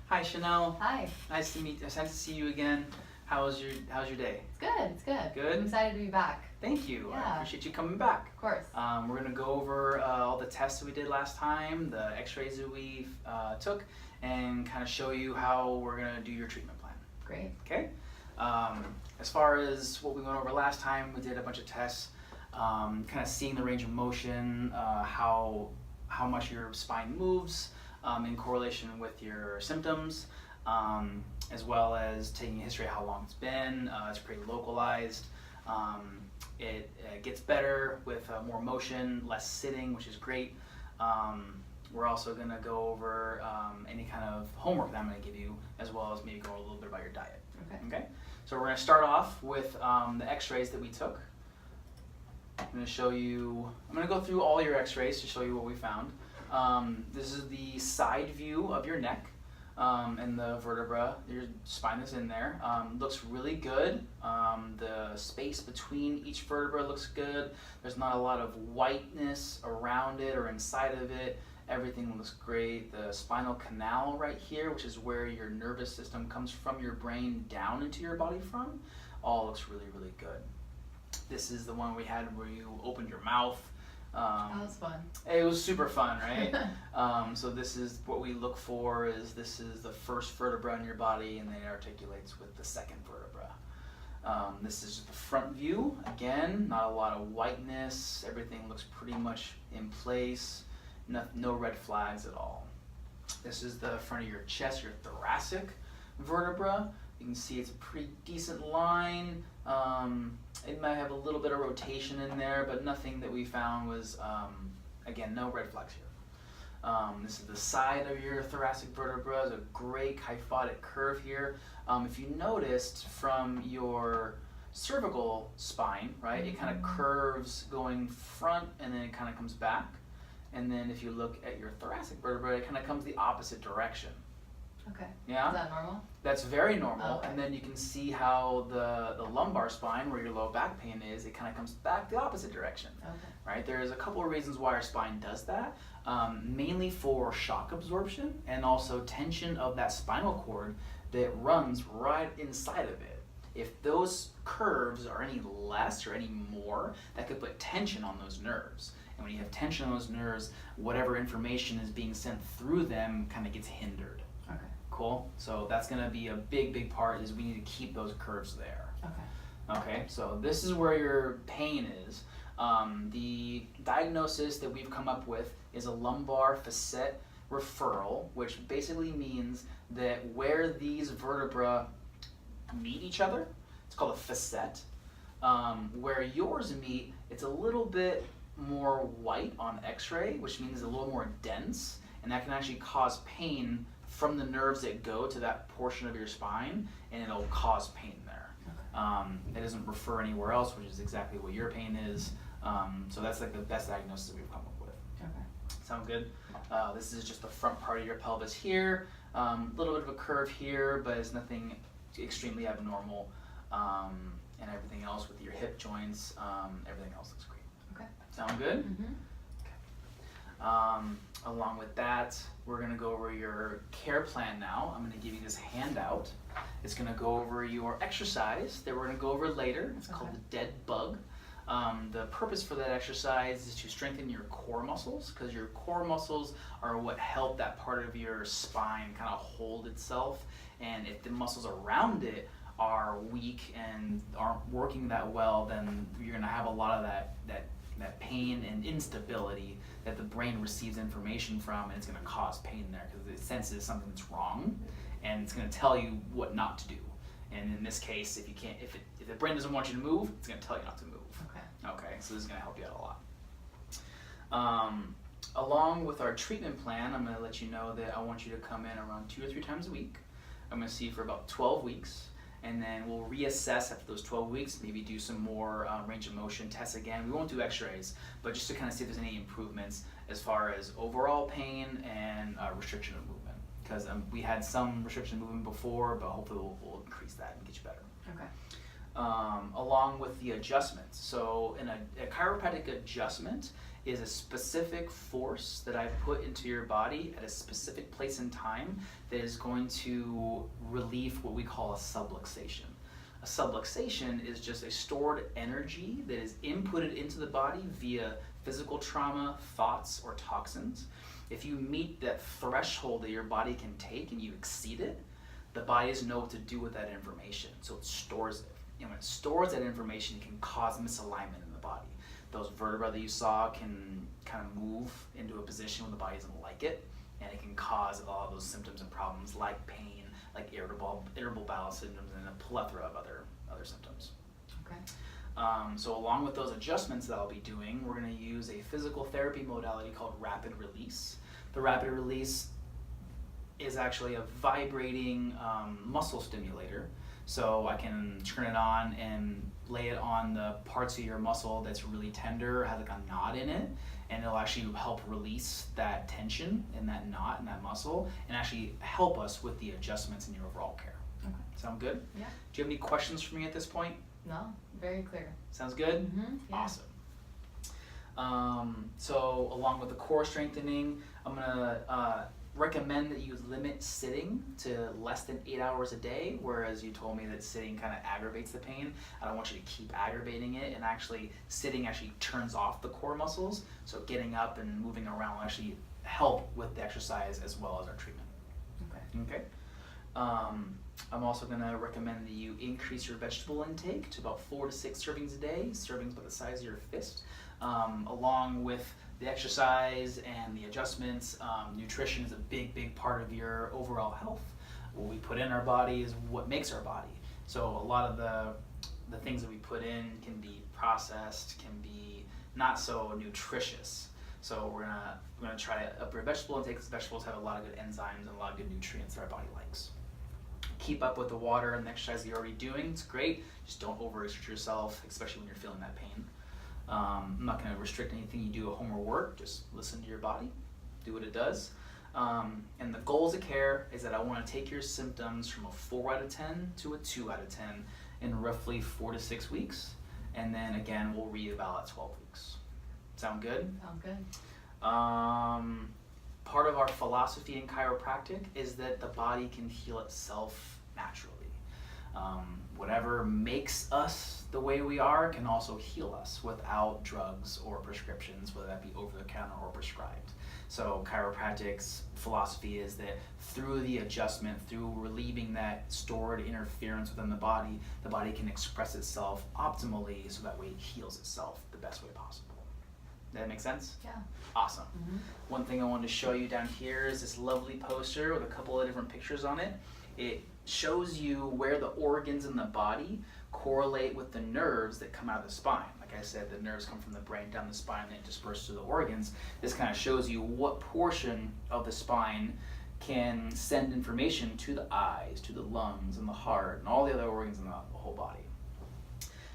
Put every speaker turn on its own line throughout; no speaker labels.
Hi, Chanel.
Hi.
Nice to meet. Nice to see you again. How's your Day?
It's good. It's good.
Good?
I'm excited to be back.
Thank you. I
Yeah.
appreciate you coming back.
Of course.
We're gonna go over all the tests that we did last time, the X-rays that we took, and kind of show you how we're gonna do your treatment plan.
Great.
Okay. As far as what we went over last time, we did a bunch of tests, kind of seeing the range of motion, how much your spine moves in correlation with your symptoms, as well as taking a history of how long it's been. It's pretty localized. It gets better with more motion, less sitting, which is great. We're also going to go over any kind of homework that I'm going to give you, as well as maybe go a little bit about your diet. Okay? So we're going to start off with the x-rays that we took. I'm going to go through all your x-rays to show you what we found. This is the side view of your neck and the vertebra, your spine is in there. Looks really good. The space between each vertebra looks good. There's not a lot of whiteness around it or inside of it. Everything looks great. The spinal canal right here, which is where your nervous system comes from your brain down into your body from, all looks really, really good. This is the one we had where you opened your mouth.
That was fun.
It was super fun, right? So this is what we look for, this is the first vertebra in your body, and then it articulates with the second vertebra. This is the front view. Again, not a lot of whiteness. Everything looks pretty much in place. No red flags at all. This is the front of your chest, your thoracic vertebra. You can see it's a pretty decent line. It might have a little bit of rotation in there, but nothing that we found was, again, no red flags here. This is the side of your thoracic vertebra. There's a great kyphotic curve here. If you noticed from your cervical spine, right, it kind of curves going front and then it kind of comes back. And then if you look at your thoracic vertebra, it kind of comes the opposite direction.
Okay.
Yeah?
Is that normal?
That's very normal.
Okay.
And then you can see how the lumbar spine, where your low back pain is, it kind of comes back the opposite direction.
Okay.
Right? There's a couple of reasons why our spine does that, mainly for shock absorption and also tension of that spinal cord that runs right inside of it. If those curves are any less or any more, that could put tension on those nerves. And when you have tension on those nerves, whatever information is being sent through them kind of gets hindered.
Okay.
Cool? So that's going to be a big part, is we need to keep those curves there.
Okay.
Okay, so this is where your pain is. The diagnosis that we've come up with is a lumbar facet referral, which basically means that where these vertebrae meet each other, it's called a facet. Where yours meet, it's a little bit more white on x-ray, which means a little more dense, and that can actually cause pain from the nerves that go to that portion of your spine, and it'll cause pain there. Okay. It doesn't refer anywhere else, which is exactly what your pain is. So that's like the best diagnosis that we've come up with.
Okay.
Sound good? This is just the front part of your pelvis here. A little bit of a curve here, but it's nothing extremely abnormal. And everything else with your hip joints, everything else looks great.
Okay.
Sound good?
Mm-hmm.
Okay. Along with that, we're going to go over your care plan now. I'm going to give you this handout. It's going to go over your exercise that we're going to go over later. It's called the dead bug. The purpose for that exercise is to strengthen your core muscles, because your core muscles are what help that part of your spine kind of hold itself. And if the muscles around it are weak and aren't working that well, then you're going to have a lot of that pain and instability that the brain receives information from, and it's going to cause pain there because it senses something that's wrong, and it's going to tell you what not to do. And in this case, if the brain doesn't want you to move, it's going to tell you not to move. Okay, so this is going to help you out a lot. Along with our treatment plan, I'm going to let you know that I want you to come in around 2 or 3 times a week. I'm going to see you for about 12 weeks. And then we'll reassess after those 12 weeks, maybe do some more range of motion tests again. We won't do x-rays, but just to kind of see if there's any improvements as far as overall pain and restriction of movement. Because we had some restriction of movement before, but hopefully we'll increase that and get you better.
Okay.
Along with the adjustments. So in a chiropractic adjustment is a specific force that I put into your body at a specific place and time that is going to relieve what we call a subluxation. A subluxation is just a stored energy that is inputted into the body via physical trauma, thoughts, or toxins. If you meet that threshold that your body can take and you exceed it, the body doesn't know what to do with that information, so it stores it. And when it stores that information, it can cause misalignment in the body. Those vertebrae that you saw can kind of move into a position when the body doesn't like it, and it can cause a lot of those symptoms and problems like pain, like irritable bowel symptoms, and a plethora of other symptoms.
Okay.
So along with those adjustments that I'll be doing, we're going to use a physical therapy modality called rapid release. The rapid release is actually a vibrating muscle stimulator. So I can turn it on and lay it on the parts of your muscle that's really tender, has like a knot in it, and it'll actually help release that tension in that knot in that muscle and actually help us with the adjustments in your overall care.
Okay.
Sound good?
Yeah.
Do you have any questions for me at this point?
No, very clear.
Sounds good?
Mm-hmm. Yeah.
Awesome. So along with the core strengthening, I'm gonna recommend that you limit sitting to less than 8 hours a day, whereas you told me that sitting kind of aggravates the pain. I don't want you to keep aggravating it, and actually sitting actually turns off the core muscles, so getting up and moving around will actually help with the exercise as well as our treatment.
Okay.
Okay. I'm also going to recommend that you increase your vegetable intake to about 4 to 6 servings a day, servings about the size of your fist, along with the exercise and the adjustments. Nutrition is a big part of your overall health. What we put in our body is what makes our body. So a lot of the things that we put in can be processed, can be not so nutritious. So we're gonna try to up your vegetable intake, because vegetables have a lot of good enzymes and a lot of good nutrients that our body likes. Keep up with the water and the exercise that you're already doing. It's great. Just don't overexert yourself, especially when you're feeling that pain. I'm not going to restrict anything you do at home or work. Just listen to your body, do what it does. And the goals of care is that I want to take your symptoms from a 4 out of 10 to a 2 out of 10 in roughly 4 to 6 weeks. And then again, we'll reeval at 12 weeks. Sound good?
Sounds good.
Part of our philosophy in chiropractic is that the body can heal itself naturally. Whatever makes us the way we are can also heal us without drugs or prescriptions, whether that be over the counter or prescribed. So chiropractic's philosophy is that through the adjustment, through relieving that stored interference within the body can express itself optimally, so that way it heals itself the best way possible. Does that make sense?
Yeah.
Awesome.
Mm-hmm.
One thing I wanted to show you down here is this lovely poster with a couple of different pictures on it. It shows you where the organs in the body correlate with the nerves that come out of the spine. Like I said, the nerves come from the brain down the spine and then disperse to the organs. This kind of shows you what portion of the spine can send information to the eyes, to the lungs, and the heart, and all the other organs in the whole body.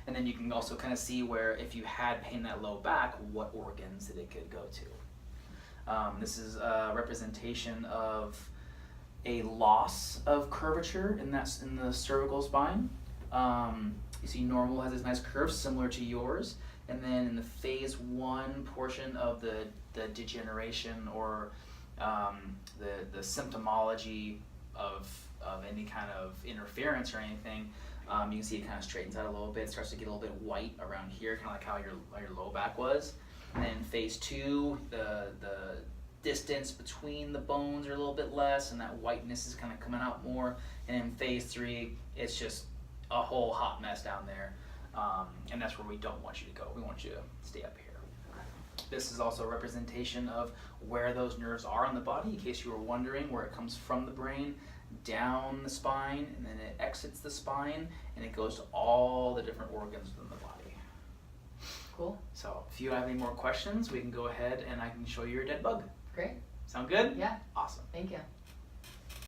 And then you can also kind of see where, if you had pain in that low back, what organs that it could go to. This is a representation of a loss of curvature in the cervical spine. You see normal has this nice curve similar to yours, and then in the phase 1 portion of the degeneration or the symptomology of any kind of interference or anything, you can see it kind of straightens out a little bit. It starts to get a little bit white around here, kind of like how your low back was. And then phase 2, the distance between the bones are a little bit less, and that whiteness is kind of coming out more. And in phase 3, it's just a whole hot mess down there, and that's where we don't want you to go. We want you to stay up here. This is also a representation of where those nerves are in the body, in case you were wondering, where it comes from the brain, down the spine, and then it exits the spine, and it goes to all the different organs within the body.
Cool.
So if you have any more questions, we can go ahead and I can show you your dead bug.
Great.
Sound good?
Yeah.
Awesome.
Thank you.